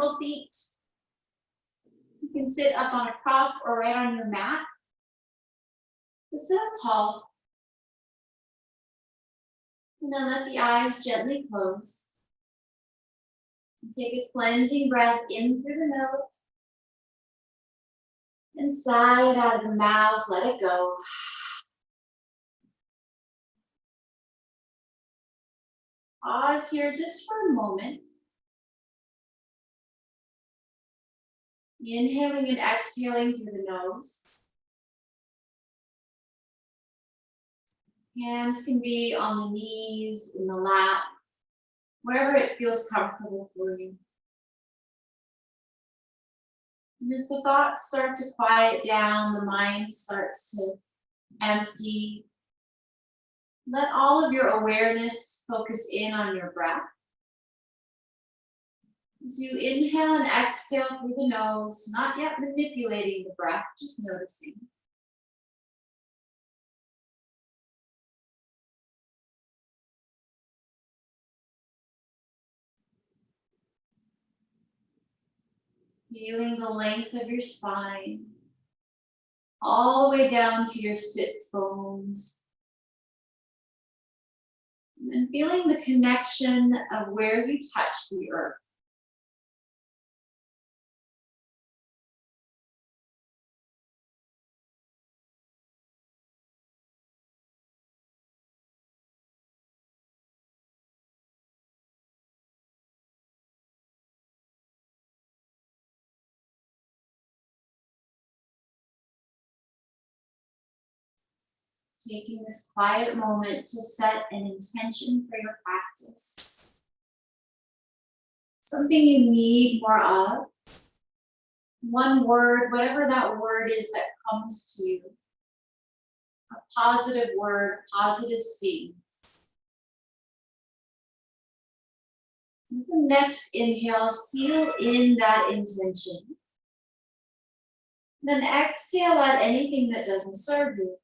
comfortable seat. You can sit up on a prop or right on your mat. But sit up tall. And then let the eyes gently close. And take a cleansing breath in through the nose. And sigh it out of the mouth, let it go. Pause here just for a moment. Inhaling and exhaling through the nose. Hands can be on the knees, in the lap, wherever it feels comfortable for you. And as the thoughts start to quiet down, the mind starts to empty. Let all of your awareness focus in on your breath. As you inhale and exhale through the nose, not yet manipulating the breath, just noticing. Feeling the length of your spine, all the way down to your sits bones. And feeling the connection of where you touch the earth. Taking this quiet moment to set an intention for your practice. Something you need more of. One word, whatever that word is that comes to you. A positive word, positive statement. With the next inhale, seal in that intention. Then exhale out anything that doesn't serve you.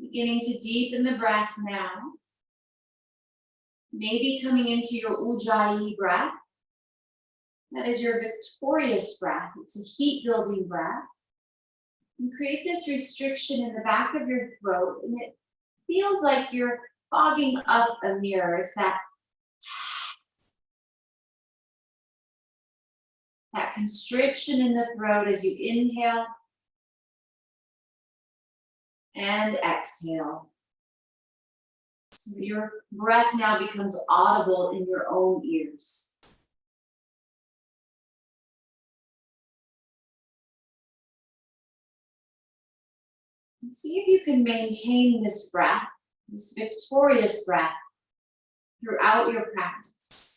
Beginning to deepen the breath now. Maybe coming into your Ujjayi breath. That is your victorious breath. It's a heat building breath. And create this restriction in the back of your throat. And it feels like you're fogging up a mirror. It's that constriction in the throat as you inhale and exhale. So your breath now becomes audible in your own ears. And see if you can maintain this breath, this victorious breath, throughout your practice.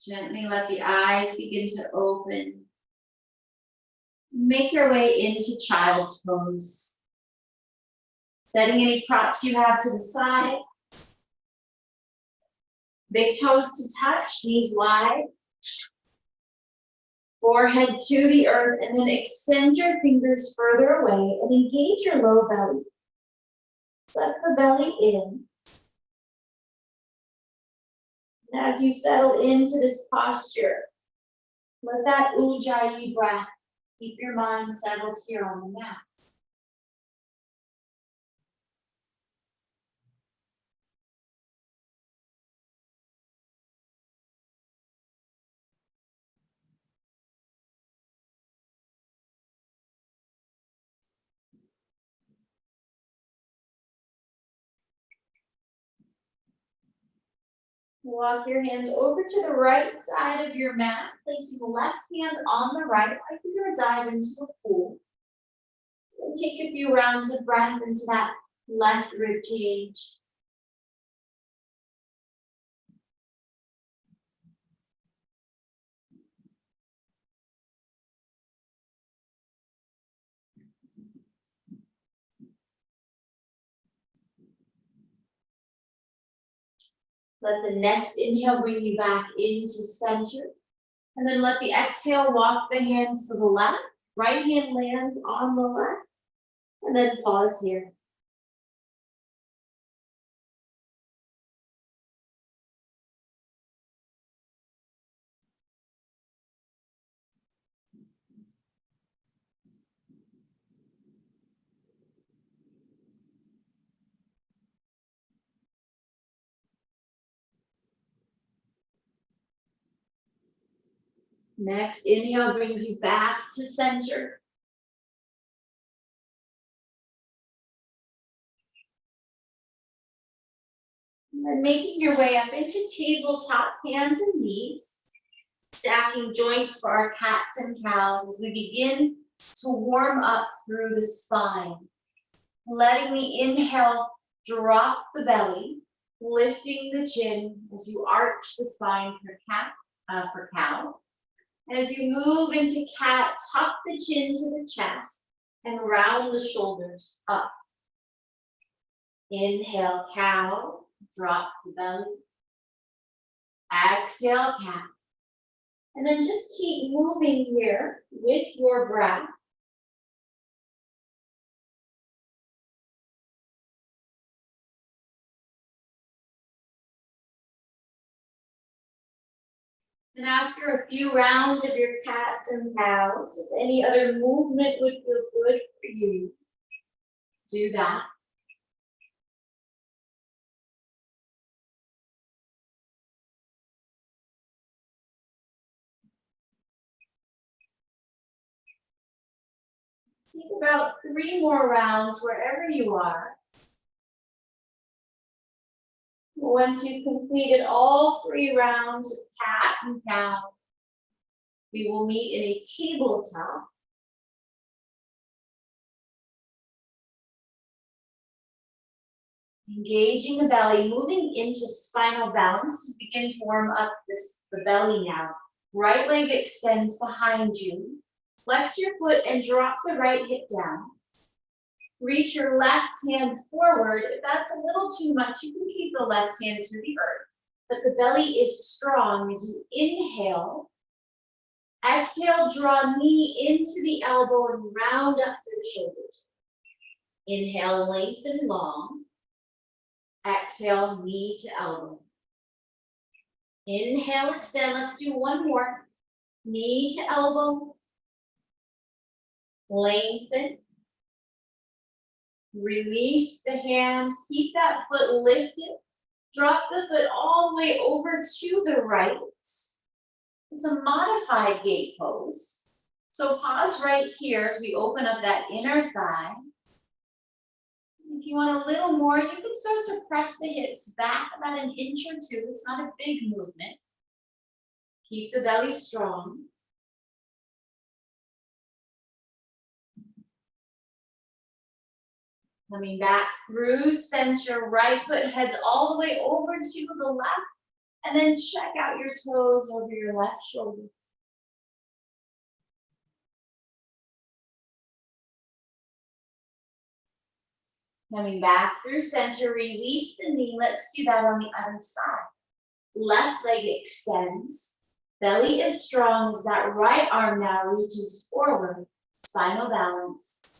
Gently let the eyes begin to open. Make your way into child's pose. Setting any props you have to the side. Big toes to touch, knees wide. Forehead to the earth, and then extend your fingers further away and engage your low belly. Suck the belly in. And as you settle into this posture, let that Ujjayi breath keep your mind settled here on the mat. Walk your hands over to the right side of your mat, placing the left hand on the right, like you're going to dive into a pool. And take a few rounds of breath into that left rib cage. Let the next inhale bring you back into center. And then let the exhale walk the hands to the left. Right hand lands on the left. And then pause here. Next inhale brings you back to center. And then making your way up into tabletop, hands and knees. Stacking joints for our cats and cows as we begin to warm up through the spine. Letting the inhale drop the belly, lifting the chin as you arch the spine for cow. And as you move into cat, tuck the chin to the chest and round the shoulders up. Inhale, cow, drop the belly. Exhale, cat. And then just keep moving here with your breath. And after a few rounds of your cats and cows, if any other movement would feel good for you, do that. Take about 3 more rounds wherever you are. Once you've completed all 3 rounds of cat and cow, we will meet in a tabletop. Engaging the belly, moving into spinal balance to begin to warm up the belly now. Right leg extends behind you. Flex your foot and drop the right hip down. Reach your left hand forward. If that's a little too much, you can keep the left hand to the earth. But the belly is strong as you inhale. Exhale, draw knee into the elbow and round up to the shoulders. Inhale, lengthen long. Exhale, knee to elbow. Inhale, extend. Let's do one more. Knee to elbow. Lengthen. Release the hands. Keep that foot lifted. Drop the foot all the way over to the right. It's a modified gate pose. So pause right here as we open up that inner thigh. If you want a little more, you can start to press the hips back about 1 inch or 2. It's not a big movement. Keep the belly strong. Coming back through center, right foot heads all the way over to the left. And then check out your toes over your left shoulder. Coming back through center, release the knee. Let's do that on the other side. Left leg extends. Belly is strong as that right arm now reaches forward. Spinal balance.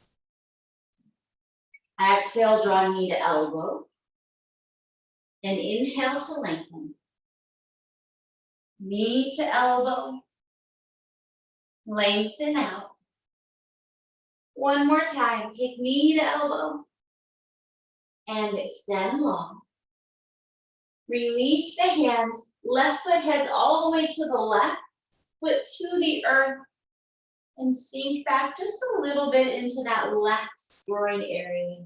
Exhale, draw knee to elbow. And inhale to lengthen. Knee to elbow. Lengthen out. One more time. Take knee to elbow. And extend long. Release the hands. Left foot heads all the way to the left. Foot to the earth. And sink back just a little bit into that left groin area.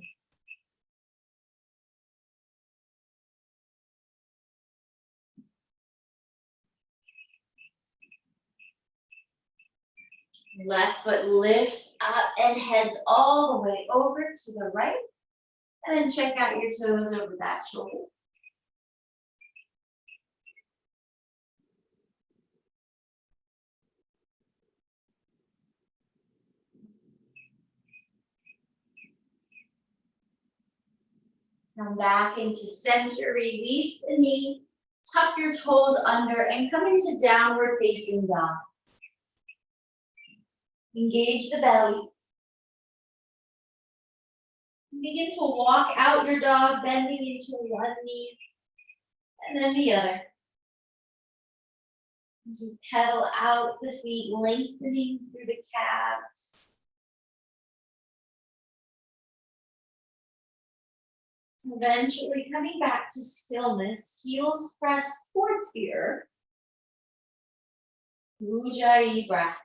Left foot lifts up and heads all the way over to the right. And then check out your toes over that shoulder. Come back into center, release the knee. Tuck your toes under and come into downward facing dog. Engage the belly. Begin to walk out your dog, bending into one knee and then the other. As you pedal out the feet, lengthening through the calves. Eventually coming back to stillness, heels pressed towards the earth. Ujjayi breath.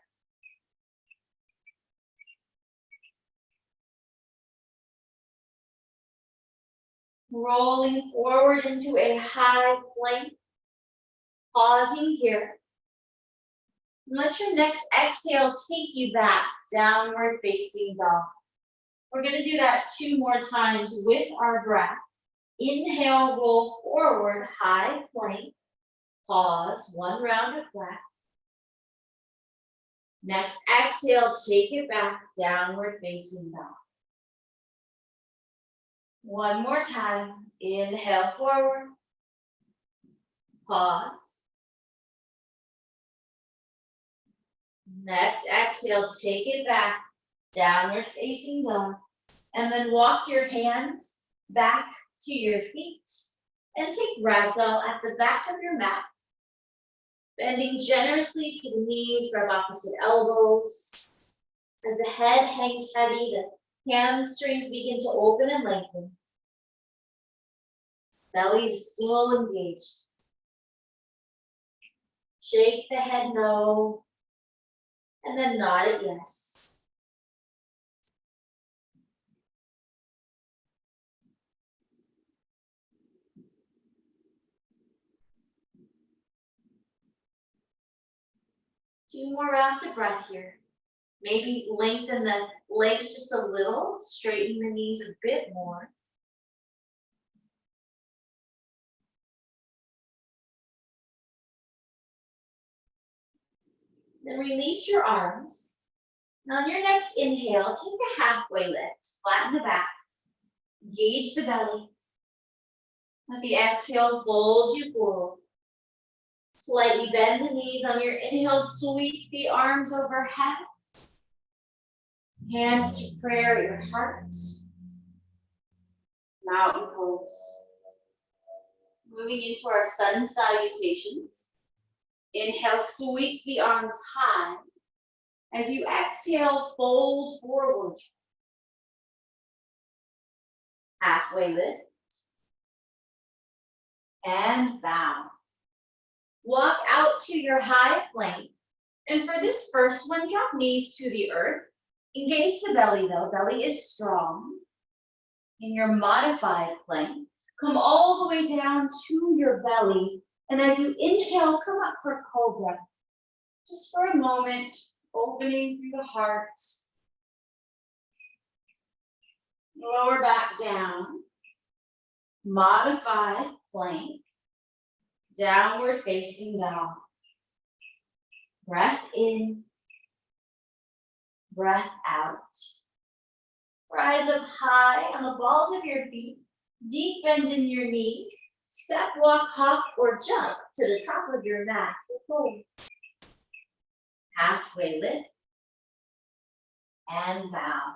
Rolling forward into a high plank. Pausing here. Let your next exhale take you back, downward facing dog. We're going to do that 2 more times with our breath. Inhale, roll forward, high plank. Pause, 1 round of breath. Next exhale, take it back, downward facing dog. 1 more time. Inhale forward. Pause. Next exhale, take it back, downward facing dog. And then walk your hands back to your feet and take ragdoll at the back of your mat. Bending generously to the knees, rub opposite elbows. As the head hangs heavy, the hamstrings begin to open and lengthen. Belly is still engaged. Shake the head no, and then nod it yes. Two more rounds of breath here. Maybe lengthen the legs just a little, straighten the knees a bit more. Then release your arms. Now on your next inhale, take a halfway lift, flatten the back, engage the belly. Let the exhale fold you forward. Slightly bend the knees on your inhale, sweep the arms overhead. Hands to prayer at your heart. Mountain pose. Moving into our sun salutations. Inhale, sweep the arms high. As you exhale, fold forward. Halfway lift. And bow. Walk out to your high plank. And for this first one, drop knees to the earth. Engage the belly though, belly is strong. In your modified plank, come all the way down to your belly. And as you inhale, come up for cobra. Just for a moment, opening through the heart. Lower back down. Modified plank. Downward facing dog. Breath in. Breath out. Rise up high on the balls of your feet. Deep bend in your knees. Step, walk, hop, or jump to the top of your mat. Hold. Halfway lift. And bow.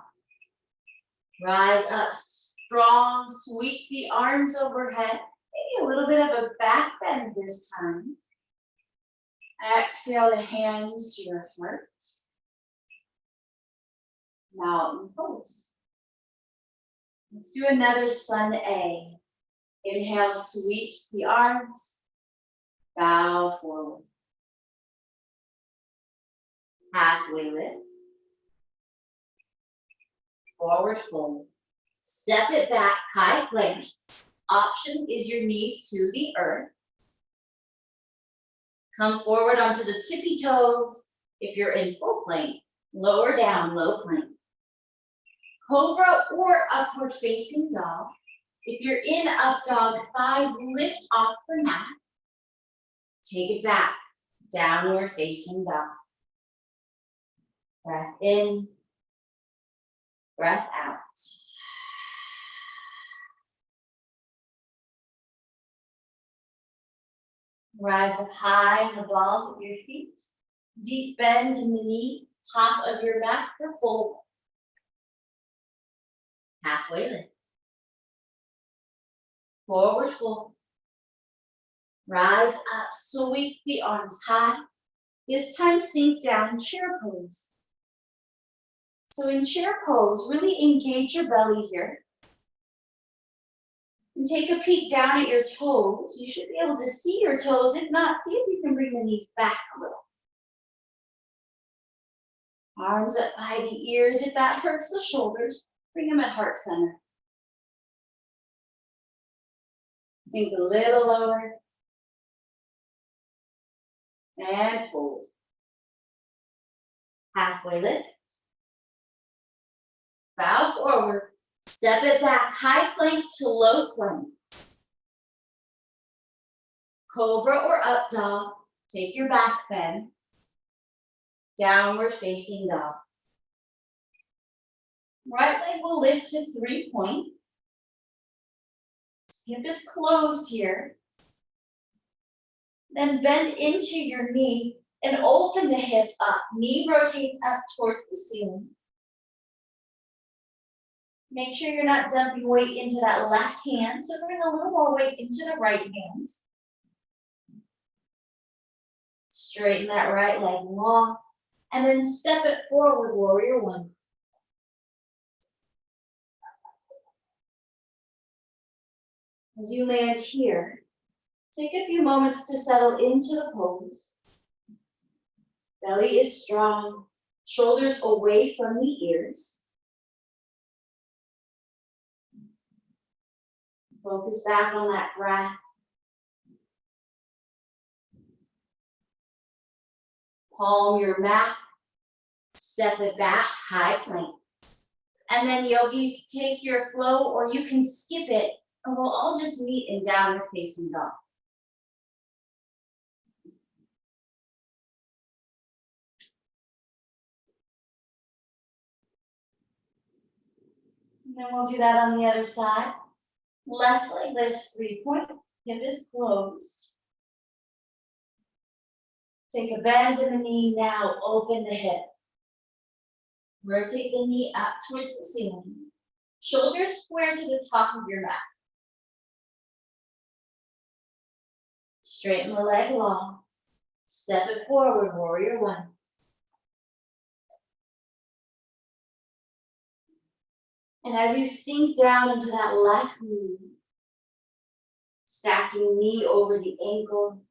Rise up strong. Sweep the arms overhead. Maybe a little bit of a back bend this time. Exhale the hands to your heart. Mountain pose. Let's do another sun A. Inhale, sweeps the arms. Bow forward. Halfway lift. Forward fold. Step it back, high plank. Option is your knees to the earth. Come forward onto the tippy toes. If you're in full plank, lower down, low plank. Cobra or upward facing dog. If you're in up dog, thighs lift off the mat. Take it back, downward facing dog. Breath in, breath out. Rise up high in the balls of your feet. Deep bend in the knees, top of your mat for fold. Halfway lift. Forward fold. Rise up, sweep the arms high. This time sink down, chair pose. So in chair pose, really engage your belly here. And take a peek down at your toes. You should be able to see your toes. If not, see if you can bring the knees back a little. Arms up by the ears. If that hurts the shoulders, bring them at heart center. Sink a little lower. And fold. Halfway lift. Bow forward. Step it back, high plank to low plank. Cobra or up dog. Take your back bend. Downward facing dog. Right leg will lift to 3-point. Hip is closed here. Then bend into your knee and open the hip up. Knee rotates up towards the ceiling. Make sure you're not dumping weight into that left hand, so bring a little more weight into the right hand. Straighten that right leg long, and then step it forward, warrior one. As you land here, take a few moments to settle into the pose. Belly is strong, shoulders away from the ears. Focus back on that breath. Palm your mat, step it back, high plank. And then yogis, take your flow, or you can skip it, and we'll all just meet in downward facing dog. And then we'll do that on the other side. Left leg lifts 3-point, hip is closed. Take a bend in the knee now, open the hip. Rotate the knee up towards the ceiling. Shoulders square to the top of your mat. Straighten the leg long. Step it forward, warrior one. And as you sink down into that left knee, stacking knee over the ankle,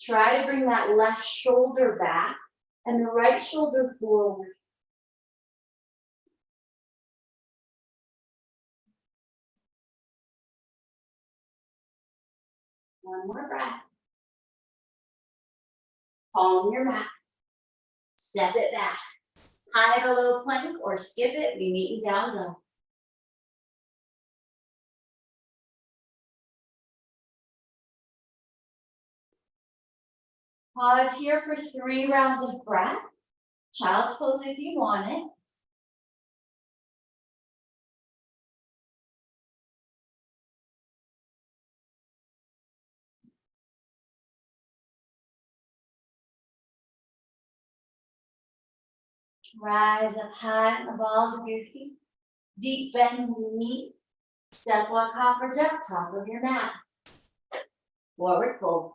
try to bring that left shoulder back and the right shoulder forward. One more breath. Palm your mat. Step it back. High to low plank or skip it. We meet in down dog. Pause here for 3 rounds of breath. Child's pose if you want it. Rise up high on the balls of your feet. Deep bend in the knees. Step walk, hopper duck, top of your mat. Forward fold.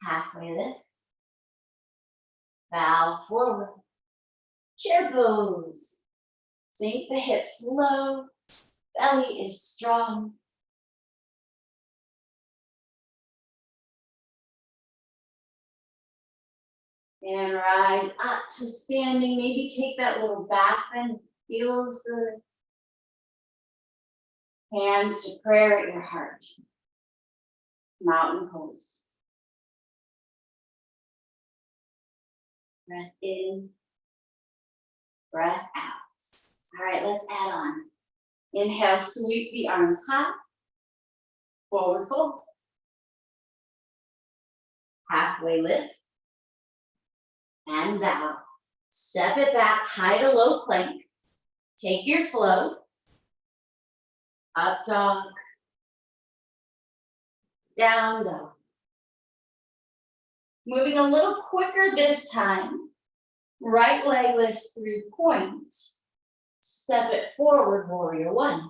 Halfway lift. Bow forward. Chair pose. Sink the hips low. Belly is strong. And rise up to standing. Maybe take that little back bend. Feels good. Hands to prayer at your heart. Mountain pose. Breath in. Breath out. All right, let's add on. Inhale, sweep the arms high. Forward fold. Halfway lift. And bow. Step it back, high to low plank. Take your flow. Up dog. down dog. Moving a little quicker this time. Right leg lifts 3 points. Step it forward, warrior 1.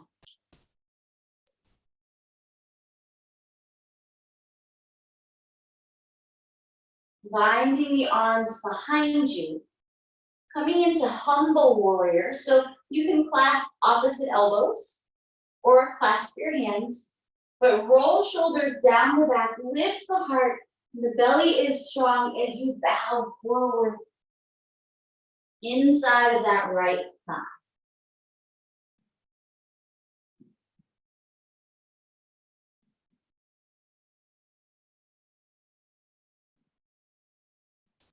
Binding the arms behind you. Coming into humble warrior. So you can clasp opposite elbows or clasp your hands, but roll shoulders down the back, lift the heart. The belly is strong as you bow forward inside of that right thigh.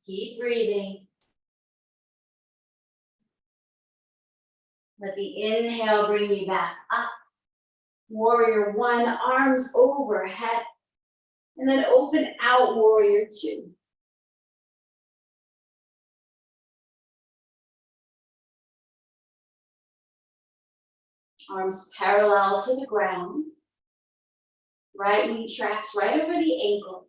Keep breathing. Let the inhale bring you back up. Warrior 1, arms overhead. And then open out, warrior 2. Arms parallel to the ground. Right knee tracks right over the ankle.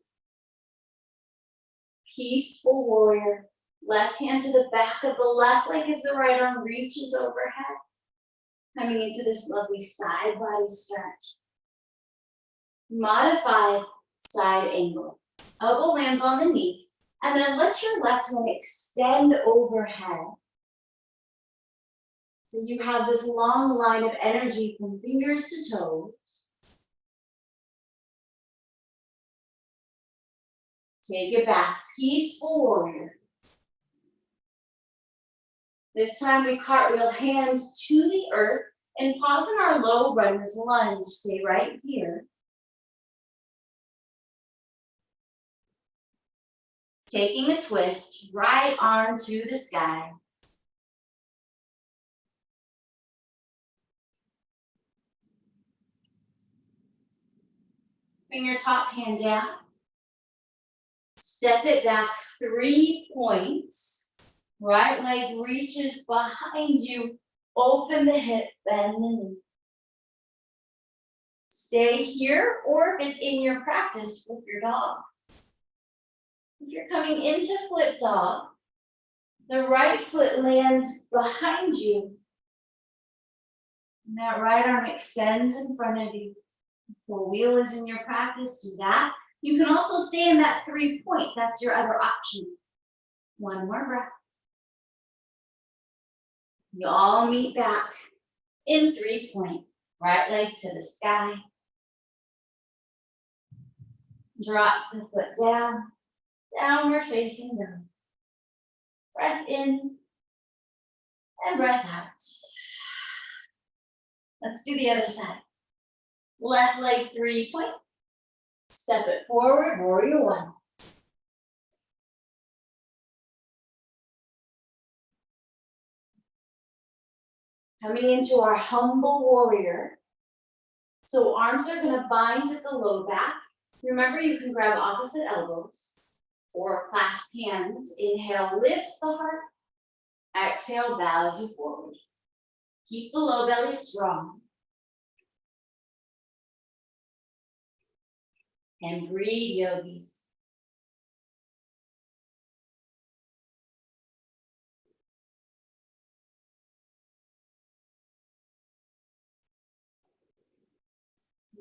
Peaceful warrior. Left hand to the back of the left leg as the right arm reaches overhead. Coming into this lovely side body stretch. Modified side angle. Elbow lands on the knee. And then let your left one extend overhead. So you have this long line of energy from fingers to toes. Take it back, peaceful warrior. This time we cartwheel hands to the earth and pause in our low runner's lunge. Stay right here. Taking a twist, right arm to the sky. Bring your top hand down. Step it back 3 points. Right leg reaches behind you. Open the hip, bend the knee. Stay here, or if it's in your practice, flip your dog. If you're coming into flip dog, the right foot lands behind you. And that right arm extends in front of you. If the wheel is in your practice, do that. You can also stay in that 3 point. That's your other option. One more breath. You all meet back in 3 point. Right leg to the sky. Drop the foot down. Downward facing dog. Breath in and breath out. Let's do the other side. Left leg 3 point. Step it forward, warrior 1. Coming into our humble warrior. So arms are going to bind at the low back. Remember, you can grab opposite elbows or clasp hands. Inhale, lifts the heart. Exhale, bows you forward. Keep the low belly strong. And breathe, yogis.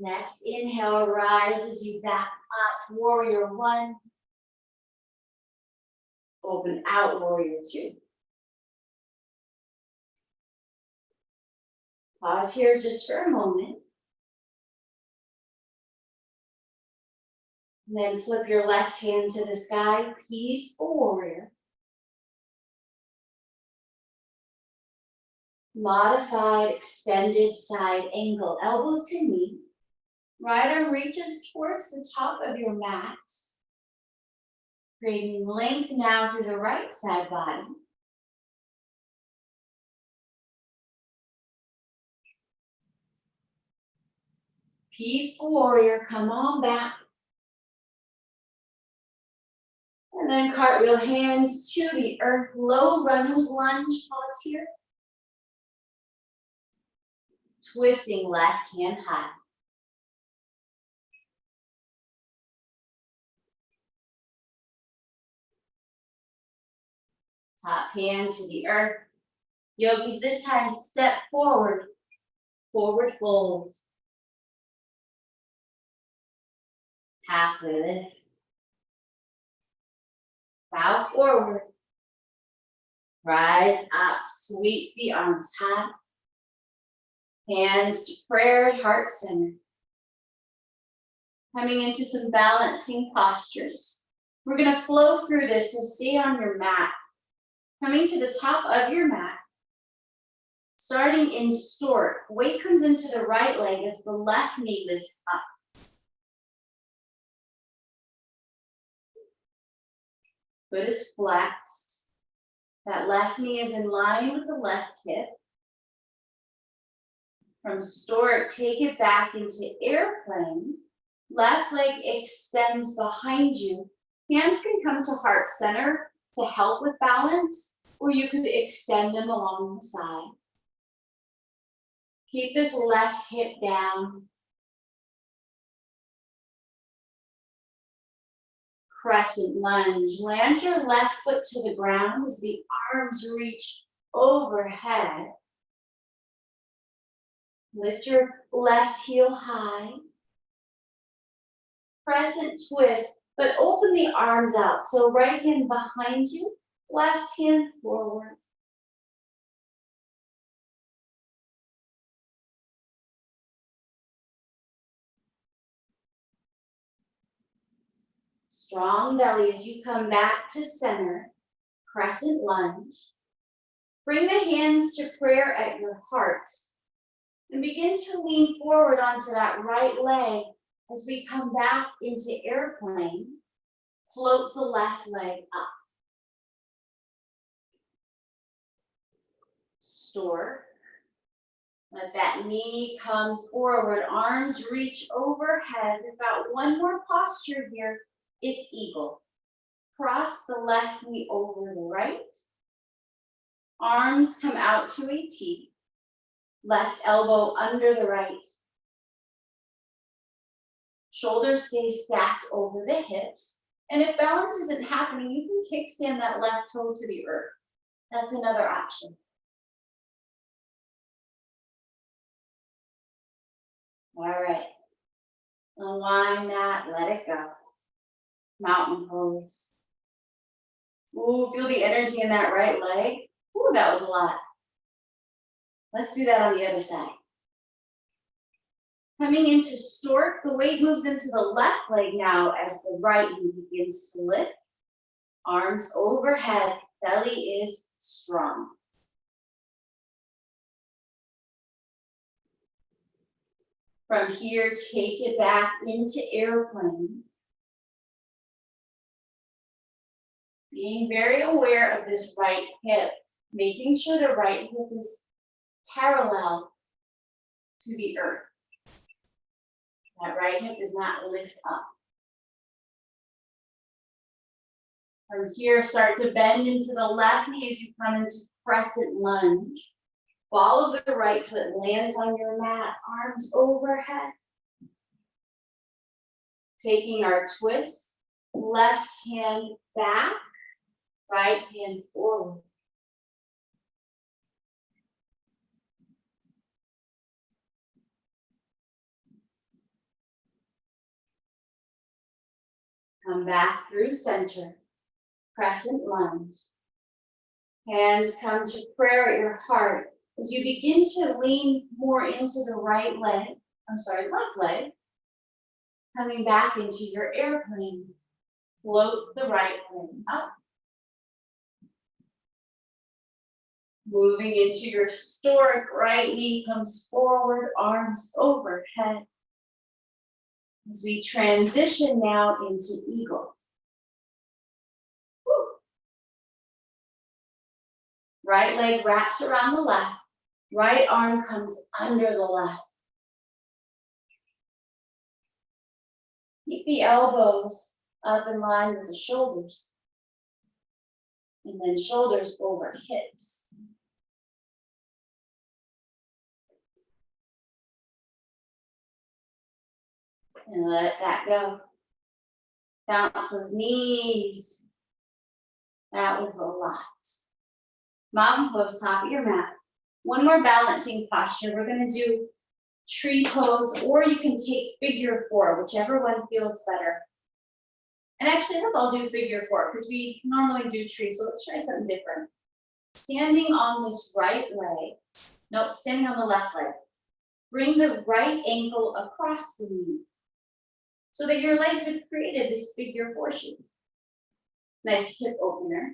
Next inhale rises you back up, warrior 1. Open out, warrior 2. Pause here just for a moment. And then flip your left hand to the sky, peaceful warrior. Modified extended side angle, elbow to knee. Right arm reaches towards the top of your mat. Creating length now through the right side body. Peaceful warrior, come on back. And then cartwheel hands to the earth, low runner's lunge, pause here. Twisting left hand high. Top hand to the earth. Yogis, this time step forward. Forward fold. Halfway lift. Bow forward. Rise up, sweep the arms high. Hands to prayer at heart center. Coming into some balancing postures. We're going to flow through this, so stay on your mat. Coming to the top of your mat. Starting in stork, weight comes into the right leg as the left knee lifts up. Foot is flexed. That left knee is in line with the left hip. From stork, take it back into airplane. Left leg extends behind you. Hands can come to heart center to help with balance, or you could extend them along the side. Keep this left hip down. Crescent lunge. Land your left foot to the ground as the arms reach overhead. Lift your left heel high. Crescent twist, but open the arms out. So right hand behind you, left hand forward. Strong belly as you come back to center. Crescent lunge. Bring the hands to prayer at your heart. And begin to lean forward onto that right leg as we come back into airplane. Float the left leg up. Stork. Let that knee come forward. Arms reach overhead. We've got one more posture here. It's eagle. Cross the left knee over the right. Arms come out to a T. Left elbow under the right. Shoulders stay stacked over the hips. And if balance isn't happening, you can kickstand that left toe to the earth. That's another option. All right. Align that, let it go. Mountain pose. Ooh, feel the energy in that right leg. Ooh, that was a lot. Let's do that on the other side. Coming into stork, the weight moves into the left leg now as the right knee begins to lift. Arms overhead, belly is strong. From here, take it back into airplane. Being very aware of this right hip, making sure the right hip is parallel to the earth. That right hip does not lift up. From here, start to bend into the left knee as you come into crescent lunge. Ball of the right foot lands on your mat, arms overhead. Taking our twist, left hand back, right hand forward. Come back through center, crescent lunge. Hands come to prayer at your heart. As you begin to lean more into the left leg, coming back into your airplane, float the right leg up. Moving into your stork, right knee comes forward, arms overhead. As we transition now into eagle. Woo. Right leg wraps around the left. Right arm comes under the left. Keep the elbows up in line with the shoulders. And then shoulders over hips. And let that go. Bounce those knees. That was a lot. Mountain pose, top of your mat. One more balancing posture. We're gonna do tree pose, or you can take figure four, whichever one feels better. And actually, let's all do figure four, because we normally do tree, so let's try something different. Standing on this right leg, nope, standing on the left leg. Bring the right ankle across the knee, so that your legs have created this figure four shape. Nice hip opener.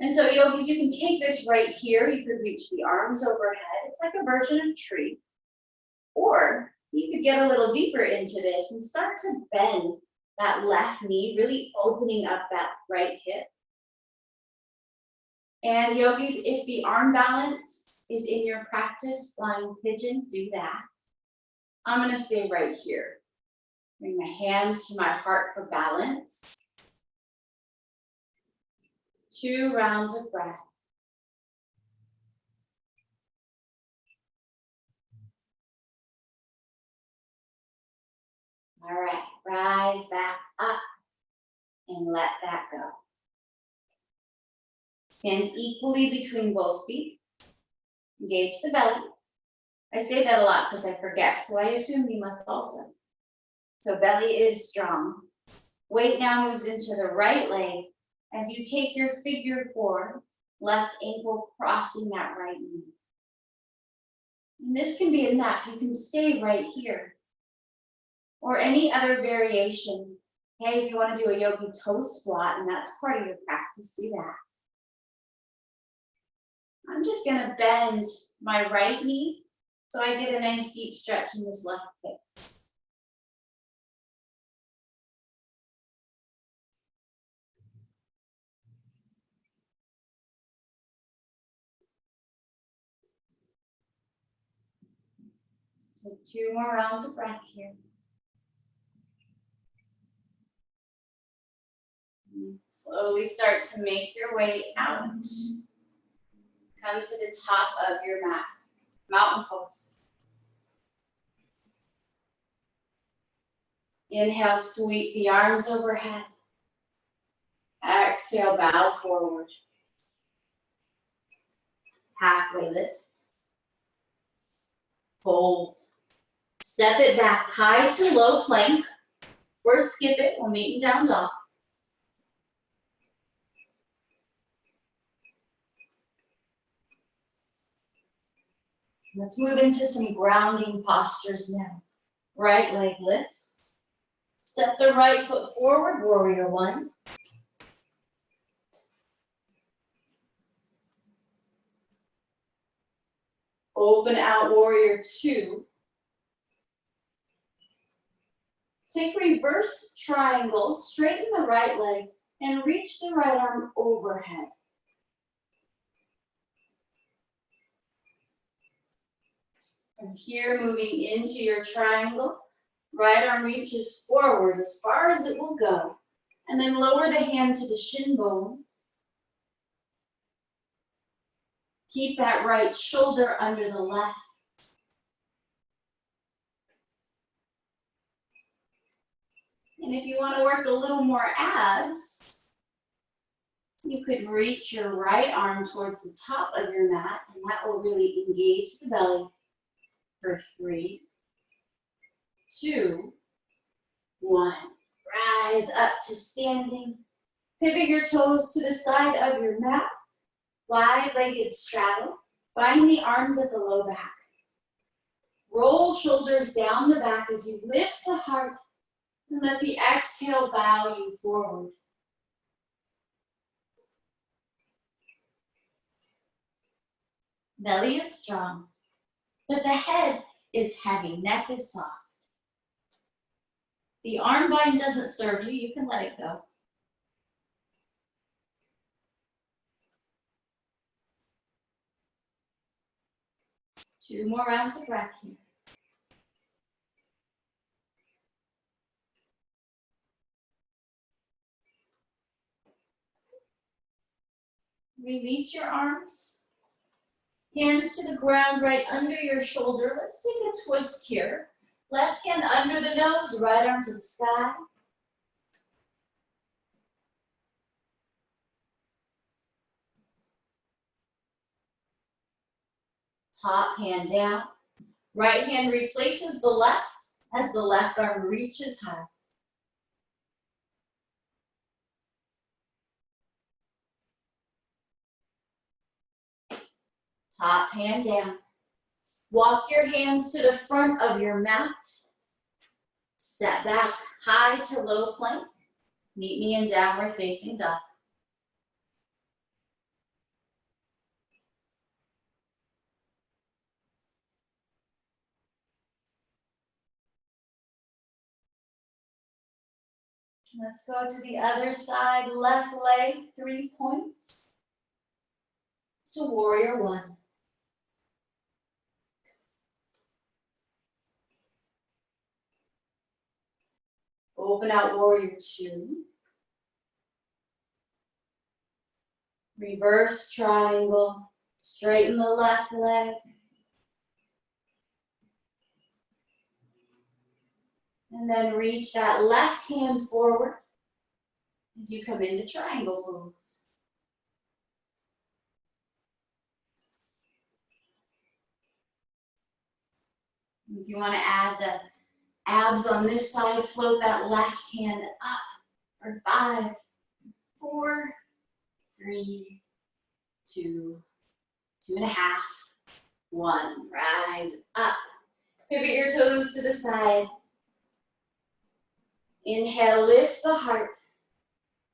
And so yogis, you can take this right here. You could reach the arms overhead. It's like a version of tree. Or you could get a little deeper into this and start to bend that left knee, really opening up that right hip. And yogis, if the arm balance is in your practice, flying pigeon, do that. I'm gonna stay right here. Bring my hands to my heart for balance. 2 rounds of breath. All right, rise back up and let that go. Stand equally between both feet. Engage the belly. I say that a lot because I forget, so I assume you must also. So belly is strong. Weight now moves into the right leg as you take your figure four, left ankle crossing that right knee. And this can be enough. You can stay right here. Or any other variation. Hey, if you want to do a yogi toe squat and that's part of your practice, do that. I'm just going to bend my right knee so I get a nice deep stretch in this left hip. So 2 more rounds of breath here. Slowly start to make your way out. Come to the top of your mat. Mountain pose. Inhale, sweep the arms overhead. Exhale, bow forward. Halfway lift. Fold. Step it back, high to low plank, or skip it, we'll meet in down dog. Let's move into some grounding postures now. Right leg lifts. Step the right foot forward, warrior one. Open out, warrior two. Take reverse triangle, straighten the right leg, and reach the right arm overhead. From here, moving into your triangle, right arm reaches forward as far as it will go, and then lower the hand to the shin bone. Keep that right shoulder under the left. And if you want to work a little more abs, you could reach your right arm towards the top of your mat, and that will really engage the belly for 3, 2, 1. Rise up to standing. Pivot your toes to the side of your mat. Wide-legged straddle. Find the arms at the low back. Roll shoulders down the back as you lift the heart and let the exhale bow you forward. Belly is strong, but the head is heavy, neck is soft. The arm bind doesn't serve you, you can let it go. Two more rounds of breath here. Release your arms. Hands to the ground right under your shoulder. Let's take a twist here. Left hand under the nose, right arm to the sky. Top hand down. Right hand replaces the left as the left arm reaches high. Top hand down. Walk your hands to the front of your mat. Step back high to low plank. Meet me in downward facing dog. Let's go to the other side. Left leg, 3 points. To warrior one. Open out warrior two. Reverse triangle. Straighten the left leg. And then reach that left hand forward as you come into triangle pose. If you want to add the abs on this side, float that left hand up for 5, 4, 3, 2, 2.5, 1. Rise up. Pivot your toes to the side. Inhale, lift the heart.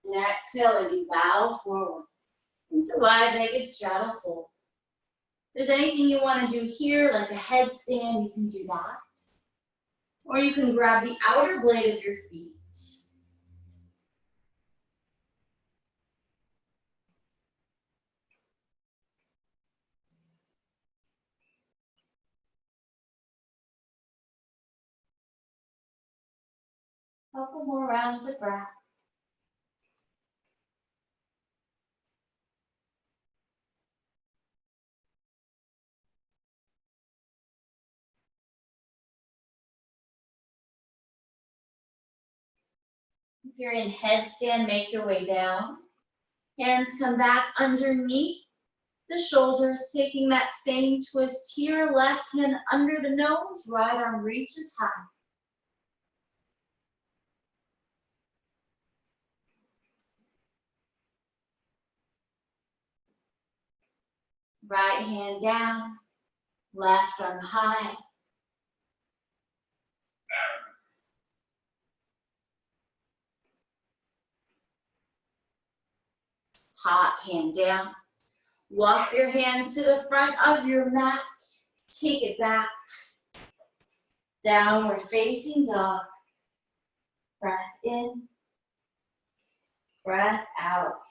And exhale as you bow forward into wide-legged straddle fold. If there's anything you want to do here, like a headstand, you can do that. Or you can grab the outer blade of your feet. Couple more rounds of breath. If you're in headstand, make your way down. Hands come back underneath the shoulders, taking that same twist here. Left hand under the nose, right arm reaches high. Right hand down, left arm high. Top hand down. Walk your hands to the front of your mat. Take it back. Downward facing dog. Breath in. Breath out.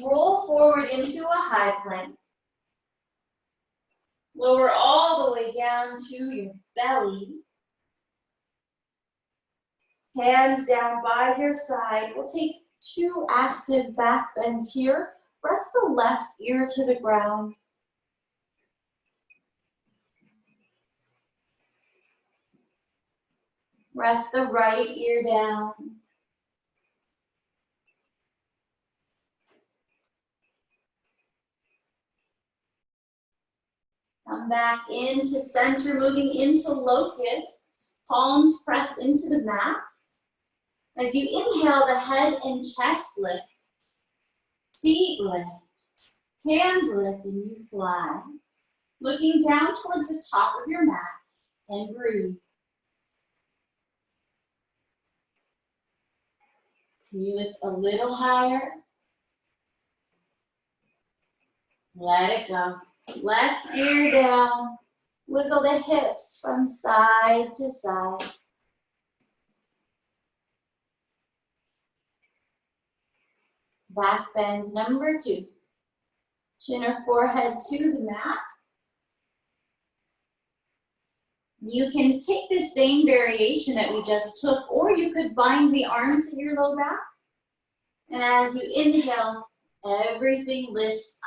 Roll forward into a high plank. Lower all the way down to your belly. Hands down by your side. We'll take 2 active back bends here. Press the left ear to the ground. Rest the right ear down. Come back into center, moving into locust. Palms pressed into the mat. As you inhale, the head and chest lift. Feet lift. Hands lift and you fly. Looking down towards the top of your mat and breathe. Can you lift a little higher? Let it go. Left ear down. Wiggle the hips from side to side. Back bend number 2. Chin or forehead to the mat. You can take the same variation that we just took, or you could bind the arms to your low back. And as you inhale, everything lifts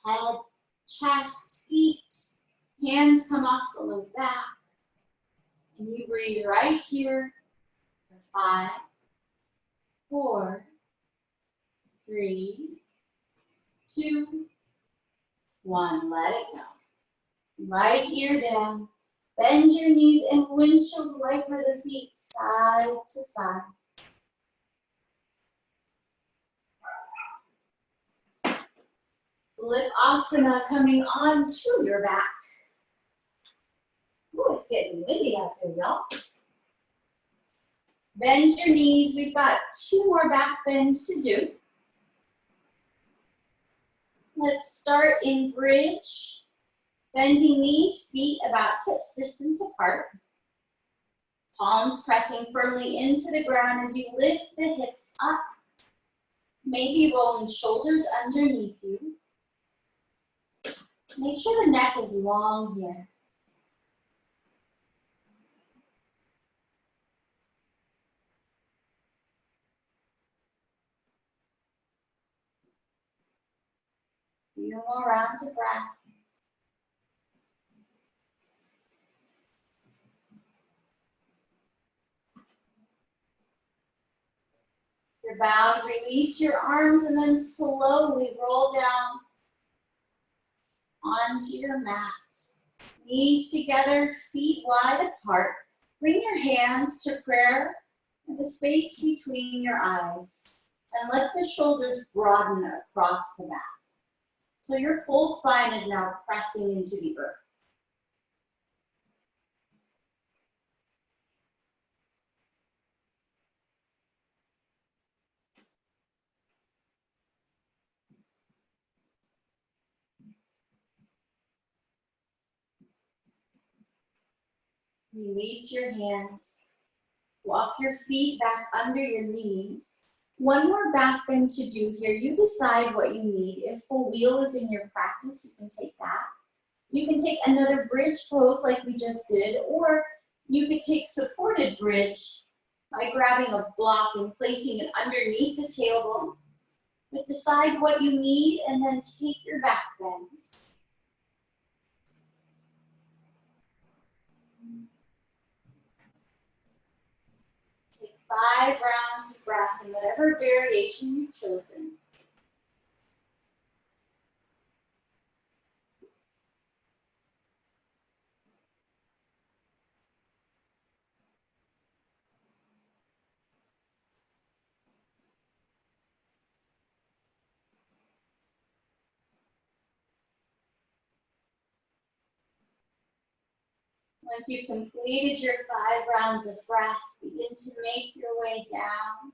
up. Head, chest, feet, hands come off the low back. And you breathe right here for 5, 4, 3, 2, 1, let it go. Right ear down. Bend your knees and windshield wiper the feet side to side. Flip asana coming onto your back. Ooh, it's getting windy out there, y'all. Bend your knees. We've got 2 more back bends to do. Let's start in bridge. Bending knees, feet about hips distance apart. Palms pressing firmly into the ground as you lift the hips up. Maybe rolling shoulders underneath you. Make sure the neck is long here. Few more rounds of breath. If you're bound, release your arms and then slowly roll down onto your mat. Knees together, feet wide apart. Bring your hands to prayer and the space between your eyes. And let the shoulders broaden across the back. So your full spine is now pressing into the earth. Release your hands. Walk your feet back under your knees. 1 more back bend to do here. You decide what you need. If full wheel is in your practice, you can take that. You can take another bridge pose like we just did, or you could take supported bridge by grabbing a block and placing it underneath the tailbone. But decide what you need and then take your back bend. Take 5 rounds of breath in whatever variation you've chosen. Once you've completed your 5 rounds of breath, begin to make your way down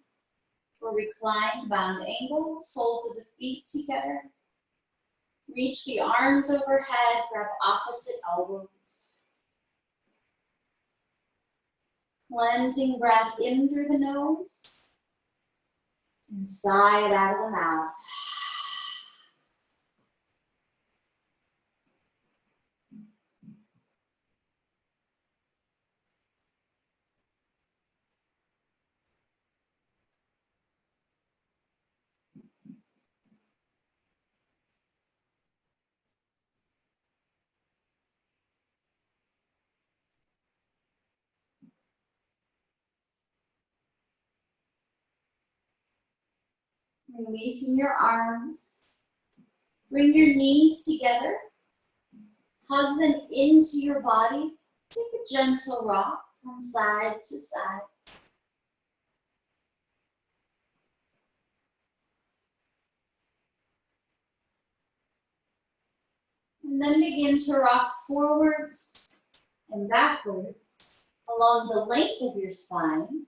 for reclined bound angle, soles of the feet together. Reach the arms overhead, grab opposite elbows. Cleansing breath in through the nose and sigh it out of the mouth. Releasing your arms. Bring your knees together. Hug them into your body. Take a gentle rock from side to side. And then begin to rock forwards and backwards along the length of your spine,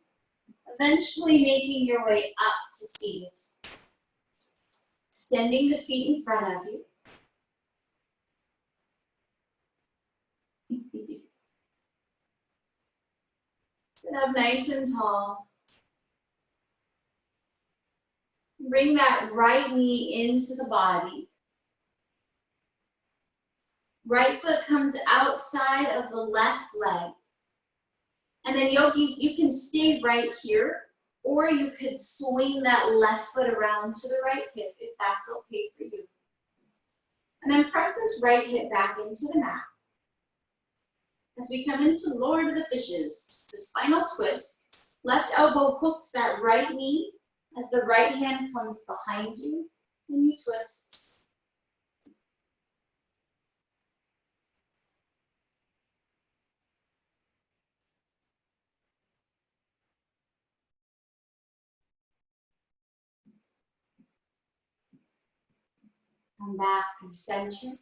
eventually making your way up to seated. Extending the feet in front of you. Sit up nice and tall. Bring that right knee into the body. Right foot comes outside of the left leg. And then yogis, you can stay right here, or you could swing that left foot around to the right hip if that's okay for you. And then press this right hip back into the mat. As we come into Lord of the Fishes, it's a spinal twist. Left elbow hooks that right knee as the right hand comes behind you and you twist. Come back through center.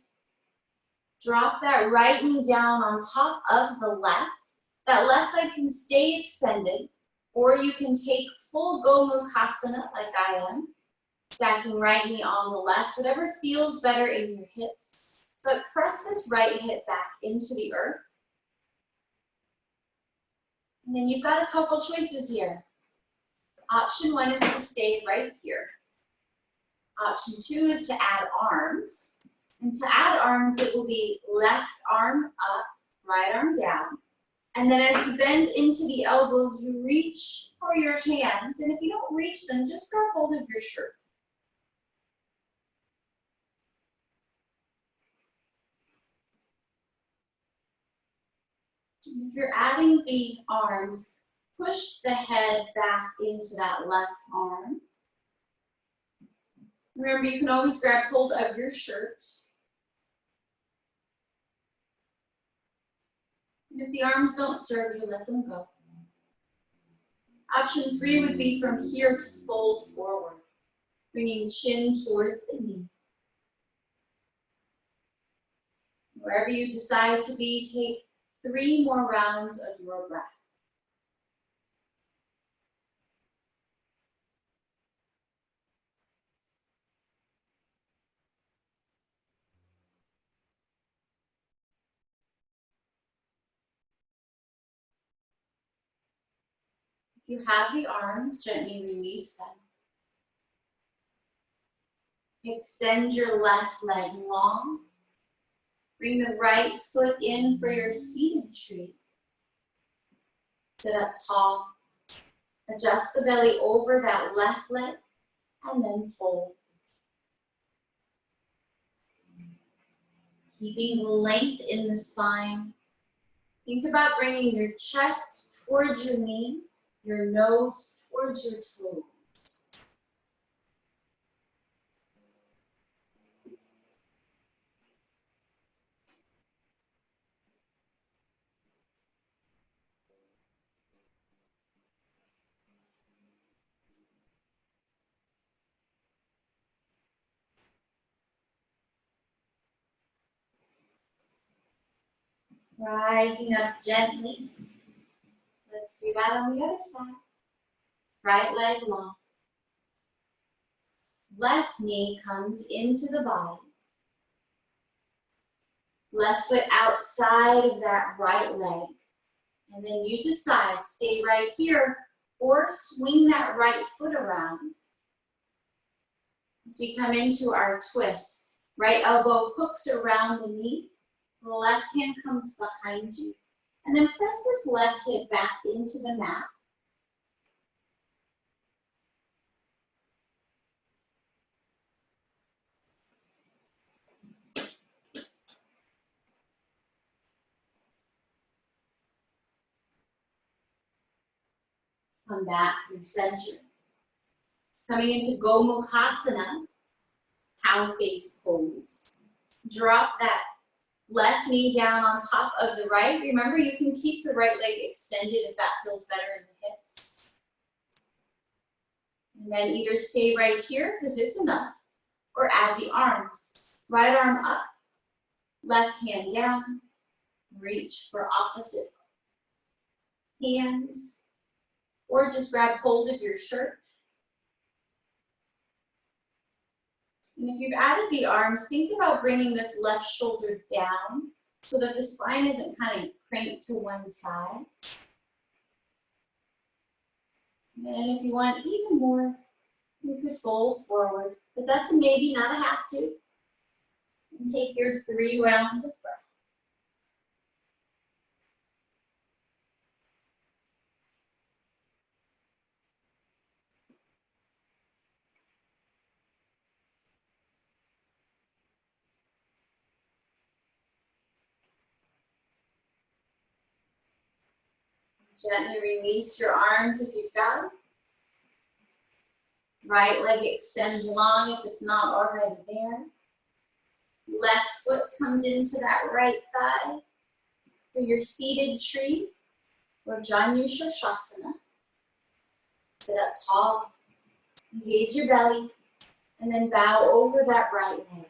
Drop that right knee down on top of the left. That left leg can stay extended, or you can take full Gomukhasana like I am, stacking right knee on the left, whatever feels better in your hips. But press this right hip back into the earth. And then you've got a couple choices here. Option one is to stay right here. Option two is to add arms. And to add arms, it will be left arm up, right arm down. And then as you bend into the elbows, you reach for your hands. And if you don't reach them, just grab hold of your shirt. And if you're adding the arms, push the head back into that left arm. Remember, you can always grab hold of your shirt. And if the arms don't serve you, let them go. Option three would be from here to fold forward, bringing chin towards the knee. Wherever you decide to be, take 3 more rounds of your breath. If you have the arms, gently release them. Extend your left leg long. Bring the right foot in for your seated tree. Sit up tall. Adjust the belly over that left leg and then fold. Keeping length in the spine. Think about bringing your chest towards your knee, your nose towards your toes. Rising up gently. Let's do that on the other side. Right leg long. Left knee comes into the body. Left foot outside of that right leg. And then you decide, stay right here or swing that right foot around. As we come into our twist, right elbow hooks around the knee. The left hand comes behind you. And then press this left hip back into the mat. Come back through center. Coming into Gomukhasana, cow face pose. Drop that left knee down on top of the right. Remember, you can keep the right leg extended if that feels better in the hips. And then either stay right here, because it's enough, or add the arms. Right arm up, left hand down, reach for opposite hands, or just grab hold of your shirt. And if you've added the arms, think about bringing this left shoulder down so that the spine isn't kind of cranked to one side. And if you want even more, you could fold forward, but that's a maybe, not a have to. And take your 3 rounds of breath. Gently release your arms if you've got them. Right leg extends long if it's not already there. Left foot comes into that right thigh for your seated tree or Janu Shirshasana. Sit up tall, engage your belly, and then bow over that right leg.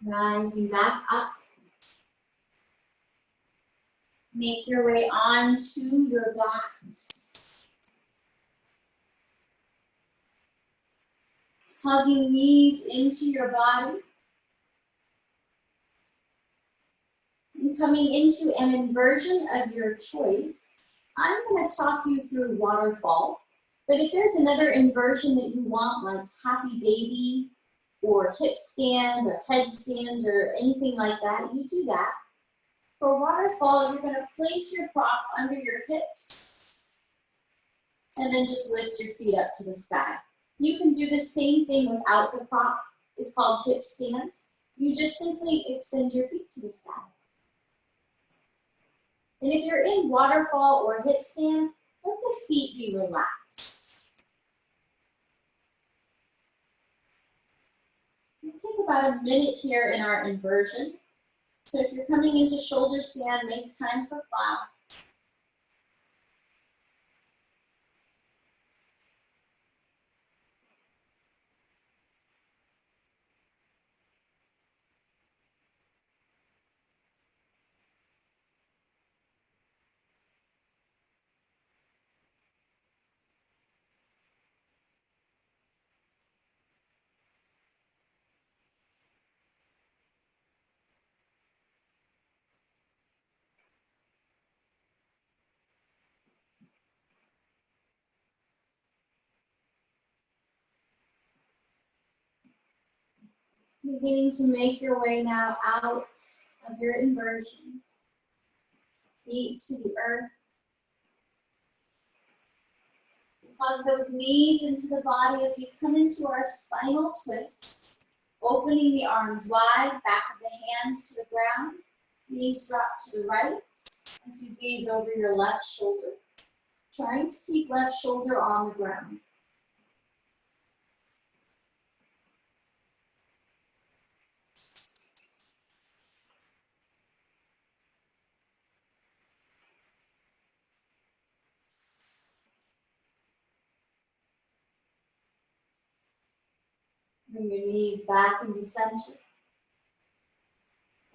Rising back up. Make your way onto your backs. Hugging knees into your body. And coming into an inversion of your choice, I'm going to talk you through waterfall. But if there's another inversion that you want, like happy baby, or hip stand, or headstand, or anything like that, you do that. For waterfall, you're going to place your prop under your hips, and then just lift your feet up to the sky. You can do the same thing without the prop. It's called hip stand. You just simply extend your feet to the sky. And if you're in waterfall or hip stand, let the feet be relaxed. We'll take about a minute here in our inversion. So if you're coming into shoulder stand, make time for plow. Beginning to make your way now out of your inversion. Feet to the earth. Hug those knees into the body as we come into our spinal twist. Opening the arms wide, back of the hands to the ground. Knees drop to the right as you gaze over your left shoulder. Trying to keep left shoulder on the ground. Bring your knees back into center.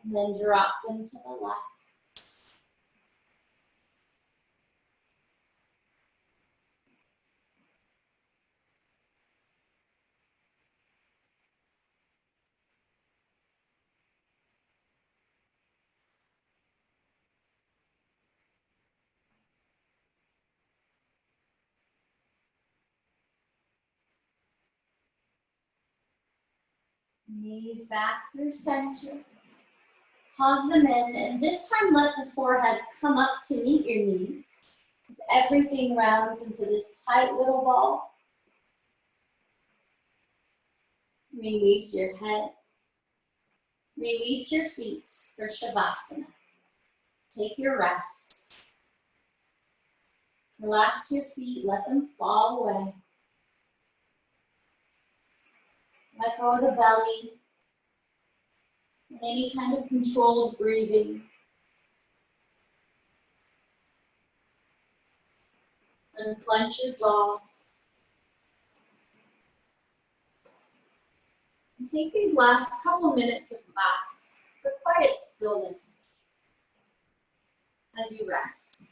And then drop them to the left. Knees back through center. Hug them in, and this time let the forehead come up to meet your knees. As everything rounds into this tight little ball. Release your head. Release your feet for Shavasana. Take your rest. Relax your feet, let them fall away. Let go of the belly and any kind of controlled breathing. Unclench your jaw. And take these last couple minutes of class for quiet stillness as you rest.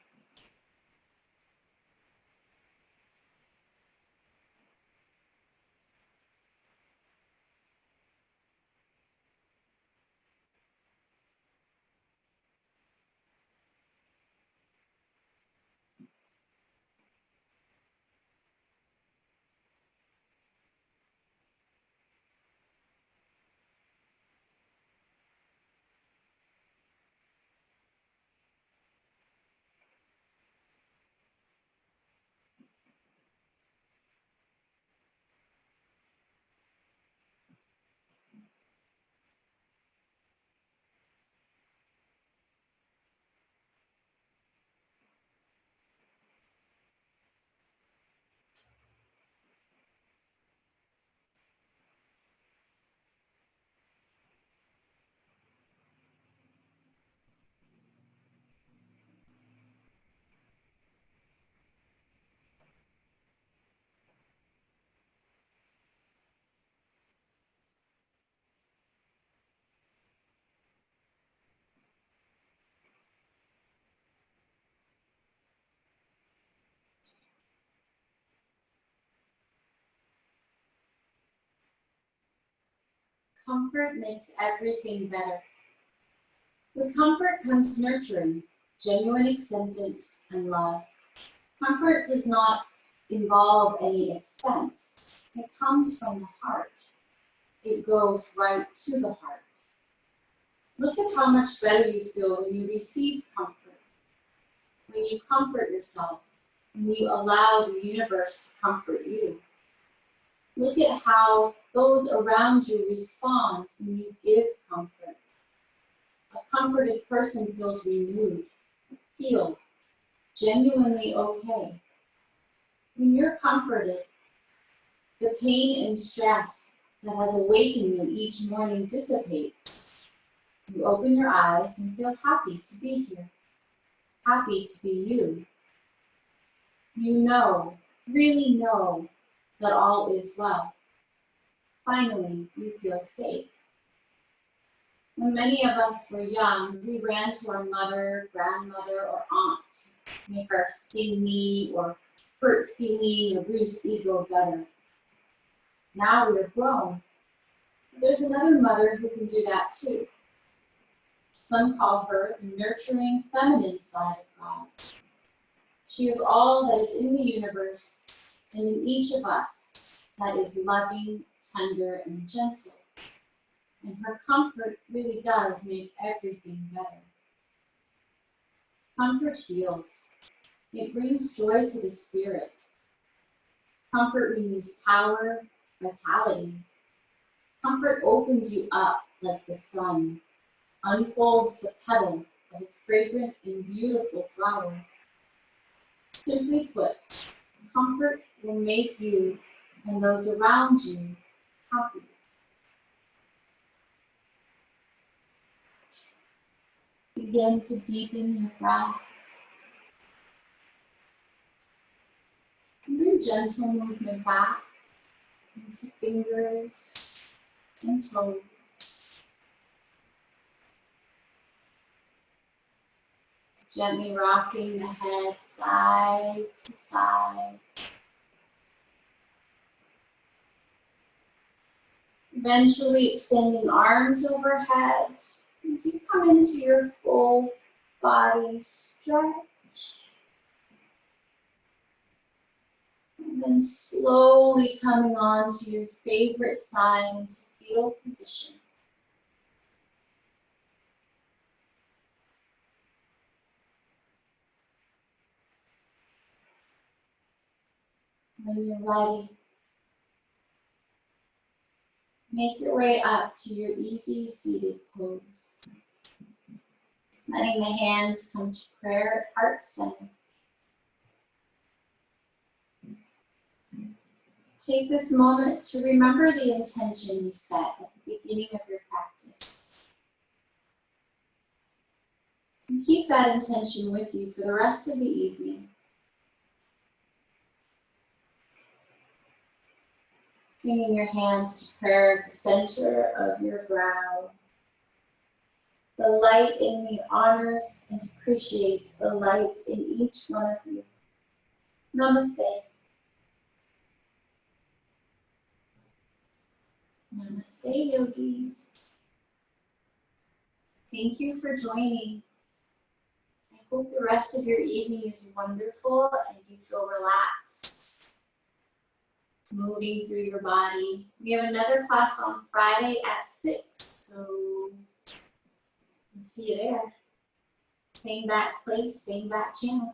Comfort makes everything better. With comfort comes nurturing, genuine acceptance, and love. Comfort does not involve any expense. It comes from the heart. It goes right to the heart. Look at how much better you feel when you receive comfort, when you comfort yourself, when you allow the universe to comfort you. Look at how those around you respond when you give comfort. A comforted person feels renewed, healed, genuinely okay. When you're comforted, the pain and stress that has awakened you each morning dissipates. You open your eyes and feel happy to be here, happy to be you. You know, really know that all is well. Finally, you feel safe. When many of us were young, we ran to our mother, grandmother, or aunt to make our stingy or hurt feeling or bruised ego better. Now we are grown. There's another mother who can do that too. Some call her the nurturing feminine side of God. She is all that is in the universe and in each of us that is loving, tender, and gentle. And her comfort really does make everything better. Comfort heals. It brings joy to the spirit. Comfort renews power, vitality. Comfort opens you up like the sun, unfolds the petal of a fragrant and beautiful flower. Simply put, comfort will make you and those around you happy. Begin to deepen your breath. And bring gentle movement back into fingers and toes. Gently rocking the head side to side. Eventually extending arms overhead as you come into your full body stretch. And then slowly coming on to your favorite side into fetal position. When you're ready, make your way up to your easy seated pose. Letting the hands come to prayer at heart center. Take this moment to remember the intention you set at the beginning of your practice. And keep that intention with you for the rest of the evening. Bringing your hands to prayer at the center of your brow. The light in me honors and appreciates the light in each one of you. Namaste. Namaste, yogis. Thank you for joining. I hope the rest of your evening is wonderful and you feel relaxed, moving through your body. We have another class on Friday at 6, so I'll see you there. Same bat place, same bat channel.